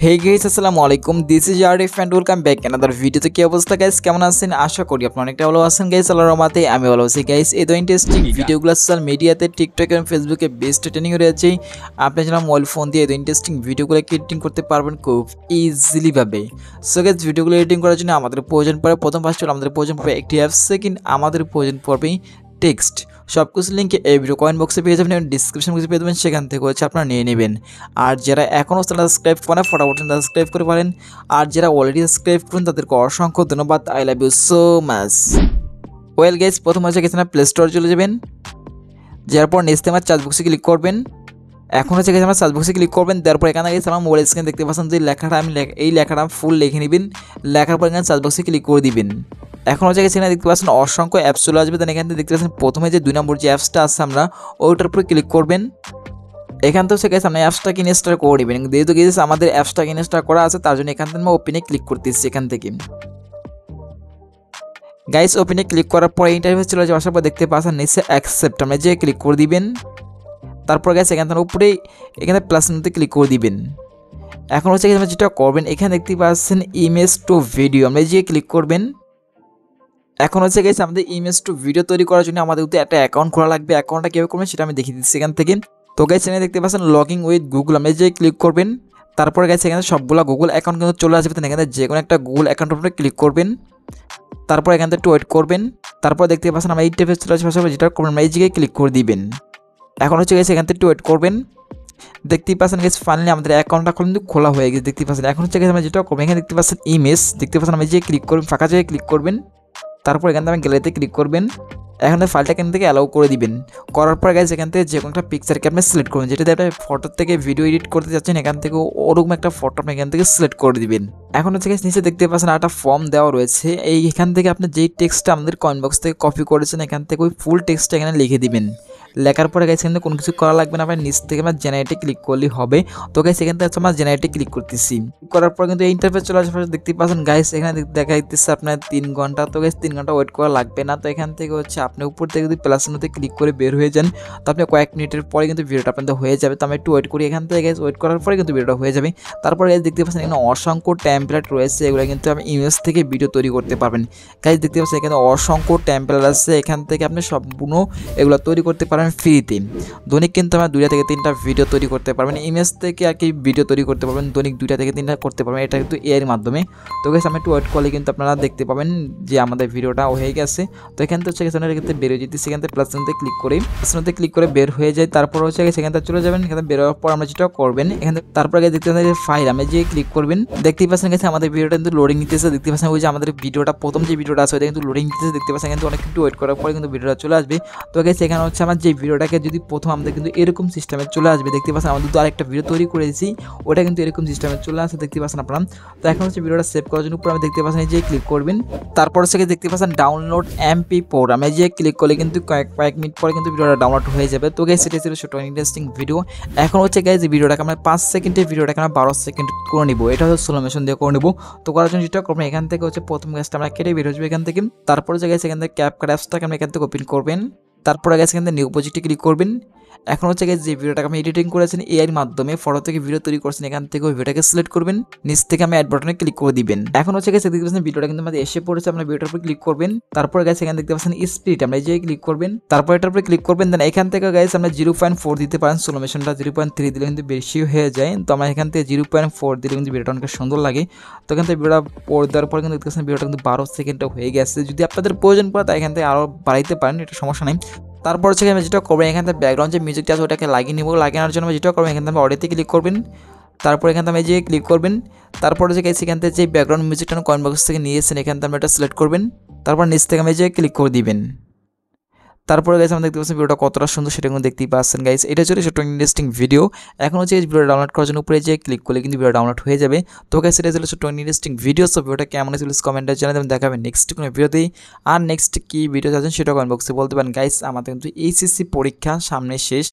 হে guys আসসালামু আলাইকুম, this is Arif and welcome back another ভিডিওতে। কি অবস্থা গাইস, কেমন আছেন? আশা করি আপনারা অনেকটা ভালো আছেন গাইস। আল্লাহর রহমতে আমি ভালো আছি গাইস। এই তো ইন্টারেস্টিং ভিডিওগুলো সোশ্যাল মিডিয়াতে টিকটক এবং ফেসবুকে বেস্ট ট্রেন্ডিং রয়েছে। আপনি যেন মোবাইল ফোন দিয়ে এই ইন্টারেস্টিং ভিডিওগুলো এডিটিং করতে পারবেন খুব ইজিলি ভাবে। সো গাইস, ভিডিওগুলো এডিটিং করার জন্য আমাদের প্রয়োজন পড়ে প্রথম ফার্স্ট হলো আমাদের প্রয়োজন পড়বে একটি অ্যাপ, সেকেন্ড আমাদের প্রয়োজন পড়বে টেক্সট। সব কিছু লিঙ্ক এই ভিডিও কমেন্ট বক্সে পেয়ে যাবেন এবং ডিসক্রিপশন বক্সে পেয়ে যাবেন, সেখান থেকে হচ্ছে আপনারা নিয়ে নেবেন। আর যারা এখনও সাবস্ক্রাইব করেন ফটাফট সাবস্ক্রাইব করে পারেন, আর যারা অলরেডি সাবস্ক্রাইব করেন তাদেরকে অসংখ্য ধন্যবাদ। I love you so much. Well guys, প্রথম হচ্ছে গেছে না প্লে স্টোর চলে যাবেন, যার পর নেক্সট আমার সার্চ বক্সে ক্লিক করবেন। এখন হচ্ছে গেছে আমার সার্চ বক্সে ক্লিক করবেন, তারপর এখানে গেছে আমার মোবাইল স্ক্রিনে দেখতে পাচ্ছেন যে লেখাটা আমি এই লেখাটা ফুল লিখে নেবেন। লেখার পর এখানে সার্চ বক্সে ক্লিক করে দিবেন। এখন হচ্ছে গেছে এখানে দেখতে পাচ্ছেন অসংখ্য অ্যাপস চলে আসবে। তাহলে এখান থেকে দেখতে পাচ্ছেন প্রথমে যে 2 নম্বর যে অ্যাপসটা আছে আমরা ওইটার উপরে ক্লিক করবেন। এখান থেকে হচ্ছে গেছে আপনি অ্যাপসটাকে ইনস্টল করে নেবেন। যেহেতু গেছে আমাদের অ্যাপসটাকে ইনস্টল করা আছে তার জন্য এখান থেকে আমরা ওপেনে ক্লিক করতেছি। এখান থেকে গাইস ওপেনে ক্লিক করার পর ইন্টারফেস চলে যাওয়ার পর দেখতে পাচ্ছেন নিচে অ্যাকসেপ্ট আমরা যে ক্লিক করে দিবেন। তারপর গাইস এখান থেকে উপরে এখানে প্লাস মধ্যে ক্লিক করে দিবেন। এখন হচ্ছে আমরা যেটা করবেন এখানে দেখতে পাচ্ছেন ইমেজ টু ভিডিও আমরা যে ক্লিক করবেন। এখন হচ্ছে গেছে আমাদের ইমেজ টু ভিডিও তৈরি করার জন্য আমাদের একটা অ্যাকাউন্ট খোলা লাগবে। অ্যাকাউন্টটা কীভাবে করবেন সেটা আমি দেখিয়ে দিচ্ছি এখান থেকে। তো গাইস এখানে দেখতে পাচ্ছেন লগইন উইথ গুগল আমরা যে ক্লিক করবেন। তারপরে গাইস এখানে সবগুলো গুগল অ্যাকাউন্ট কিন্তু চলে আসবে। এখানে যে কোনো একটা গুগল অ্যাকাউন্টের উপরে ক্লিক করবেন। তারপর এখান থেকে একটু ওয়েট করবেন। তারপর দেখতে পাচ্ছেন আমরা এই ইন্টারফেস চলে আসবে, যেটা করবেন আমরা এই জায়গায় ক্লিক করে দিবেন। এখন হচ্ছে গেছে এখান থেকে একটু ওয়েট করবেন। দেখতেই পাচ্ছেন গেছে ফাইনালি আমাদের অ্যাকাউন্টটা কিন্তু খোলা হয়ে গেছে দেখতে পাচ্ছেন। এখন হচ্ছে গেছে আমরা যেটা করবেন এখানে দেখতে পাচ্ছেন ইমেজ, দেখতে পাচ্ছেন আমরা যে ক্লিক করবেন ফাঁকা জায়গায় ক্লিক করবেন। তারপর এখান থেকে গ্যালারিতে ক্লিক করবেন। এখান থেকে ফাইলটা এখান থেকে অ্যালাউ করে দিবেন। করার পর গাইজ এখান থেকে যে কোনো একটা পিকচারকে আপনি সিলেক্ট করবেন, যেটা আপনি ফটো থেকে ভিডিও এডিট করতে যাচ্ছেন এখান থেকে ওরকম একটা ফটো আপনি এখান থেকে সিলেক্ট করে দিবেন। এখন হচ্ছে গাইজ নিচে দেখতে পাচ্ছেন একটা ফর্ম দেওয়া রয়েছে। এখান থেকে আপনি যেই টেক্সটটা আমাদের কমেন্ট বক্স থেকে কপি করেছেন এখান থেকে ওই ফুল টেক্সটটা এখানে লিখে দিবেন। লেখার পরে গাইজ এখানে কোনো কিছু করা লাগবে না, আপনার নিচ থেকে আমার জেনারেটে ক্লিক করলেই হবে। তো গাইজ এখান থেকে আমার জেনারেটে ক্লিক করতেছি। করার পর কিন্তু এই ইন্টারফেস চলে আসার পরে দেখতে পাচ্ছেন গাইজ এখানে দেখা দিতেছে আপনার 3 ঘন্টা। তো গাইজ 3 ঘন্টা ওয়েট করা লাগবে না। তো এখান থেকে হচ্ছে আপনি উপর থেকে যদি প্লাসের মধ্যে ক্লিক করে বের হয়ে যান তো আপনি কয়েক মিনিটের পরে কিন্তু ভিডিওটা আপনাদের হয়ে যাবে। তো আমি একটু ওয়েট করি এখান থেকে গাইজ, ওয়েট করার পরে কিন্তু ভিডিওটা হয়ে যাবে। তারপরে গাইজ দেখতে পাচ্ছেন এখানে অসংখ্য টেমপ্লেট রয়েছে, এগুলো কিন্তু আপনি ইমেজ থেকে ভিডিও তৈরি করতে পারবেন। গাইজ দেখতে পাচ্ছেন এখানে অসংখ্য টেমপ্লেট আছে, এখান থেকে আপনি সম্পূর্ণ এগুলো তৈরি করতে পারবেন ফ্রিতে। দৈনিক কিন্তু আমরা 2 থেকে 3টা ভিডিও তৈরি করতে পারবেন, ইমেজ থেকে আর কি ভিডিও তৈরি করতে পারবেন দৈনিক 2 থেকে 3টা করতে পারবেন, এটা কিন্তু এর মাধ্যমে। তো গাইস আমি একটু ওয়েট করলে কিন্তু আপনারা দেখতে পাবেন যে আমাদের ভিডিওটা হয়ে গেছে। তো এখান থেকে হচ্ছে এখানে বের হয়ে যেতে সেখান থেকে প্লাসতে ক্লিক করে বের হয়ে যায়। তারপর হচ্ছে সেখান থেকে চলে যাবেন। এখানে বের হওয়ার পর আমরা যেটা করবেন এখানে তারপরে দেখতে পাচ্ছেন ফাইল আমি যে ক্লিক করবেন। দেখতেই পাচ্ছেন গেছে আমাদের ভিডিওটা কিন্তু লোডিং নিতেছে। দেখতে পাচ্ছেন ওই যে আমাদের ভিডিওটা প্রথম যে ভিডিওটা আছে ওটা কিন্তু লোডিং নিতেছে। দেখতে পাচ্ছেন কিন্তু অনেক একটু ওয়েট করার পরে কিন্তু ভিডিওটা চলে আসবে। তো গাইস এখানে হচ্ছে আমার যে ভিডিওটাকে যদি প্রথম আমাদের কিন্তু এরকম সিস্টেমে চলে আসবে। দেখতে পাচ্ছেন আমাদের তো আরেকটা ভিডিও তৈরি করেছি, ওটা কিন্তু এরকম সিস্টেমে চলে আসে দেখতে পাচ্ছেন আপনারা। তো এখন হচ্ছে ভিডিওটা সেভ করার জন্য উপরে আমি দেখতে পাচ্ছেন এই যে ক্লিক করবেন। তারপর হচ্ছে দেখতে পাচ্ছেন ডাউনলোড MP4 আমি যে ক্লিক করলে কিন্তু কয়েক মিনিট পরে কিন্তু ভিডিওটা ডাউনলোড হয়ে যাবে। তো গাইস সেটা ছিল ছোট ইন্টারেস্টিং ভিডিও। এখন হচ্ছে গাইস ভিডিওটাকে আমরা 5 সেকেন্ডের ভিডিওটাকে আমরা 12 সেকেন্ড করে নিব, এটা হচ্ছে স্লো মোশন দিয়ে করে নিব। তো করার জন্য যেটা করবেন এখান থেকে হচ্ছে প্রথম গাছটা আমরা কেটে বের হয়ে যাবে এখান থেকে। তারপরে যে গাইস এখান থেকে ক্যাপকাট অ্যাপসটাকে আমরা এখান থেকে ওপেন করবেন। তারপরে গাইস এখান থেকে নিউ প্রজেক্টে ক্লিক করবেন। এখন হচ্ছে গাইস যে ভিডিওটাকে আমি এডিটিং করেছেন এআই এর মাধ্যমে ফটো থেকে ভিডিও তৈরি করছেন এখান থেকে ওই ভিডিওটাকে সিলেক্ট করবেন, নিচ থেকে আমি অ্যাড বাটনে ক্লিক করে দিবেন। এখন হচ্ছে গাইস দেখতে পাচ্ছেন ভিডিওটা কিন্তু আমাদের এসে পড়েছে, আমরা ভিডিওটার উপর ক্লিক করবেন। তারপরে গাইস এখানে দেখতে পাচ্ছেন স্পিড আমরা এই যে ক্লিক করবেন। তারপর এটার উপরে ক্লিক করবেন, দেন এখান থেকে গাইস আমরা 0.4 দিতে পারেন, স্লো মোশনটা 0.3 দিলে কিন্তু বেশি হয়ে যায়। তো আমরা এখান থেকে 0.4 দিলে কিন্তু ভিডিওটা অনেক সুন্দর লাগে। তো এখান থেকে ভিডিওটা পড়ে দেওয়ার পরে কিন্তু দেখতে পাচ্ছেন ভিডিওটা কিন্তু 12 সেকেন্ডটা হয়ে গেছে। যদি আপনাদের প্রয়োজন পড়ে তাই এখান থেকে আরও বাড়াইতে পারেন, এটা সমস্যা নেই। তারপর হচ্ছে আমি যেটা করবেন এখান থেকে ব্যাকগ্রাউন্ড যে মিউজিকটা আছে ওটাকে লাগিয়ে নিব। লাগানোর জন্য যেটা করবেন এখান থেকে অডিওতে ক্লিক করবেন। তারপর এখান থেকে যে ক্লিক করবেন। তারপর হচ্ছে এখান থেকে যে ব্যাকগ্রাউন্ড মিউজিকটা কমেন্ট বক্স থেকে নিয়ে এসেছেন এখান থেকে এটা সিলেক্ট করবেন। তারপর নিচ থেকে আমি যে ক্লিক করে দিবেন। তারপরে গাইস আমরা দেখতে পাচ্ছেন ভিডিওটা কতটা সুন্দর সেটা কিন্তু দেখতেই পাচ্ছেন গাইস। এটা ছিল ছোট ইন্টারেস্টিং ভিডিও। এখন হচ্ছে এই ভিডিওটা ডাউনলোড করার জন্য উপরে যে ক্লিক করলে কিন্তু ভিডিও ডাউনলোড হয়ে যাবে। তো গাইস এটা ছিল ছোট ইন্টারেস্টিং ভিডিও। সো ভিডিওটা কেমন হয়েছিল কমেন্টে জানাবেন, দেখাবেন নেক্সট কোনো ভিডিওতেই। আর নেক্সট কি ভিডিও চাচ্ছেন সেটা কমেন্ট বক্সে বলতে পারেন গাইস। আমাদের কিন্তু এইচএসসি পরীক্ষা সামনে শেষ।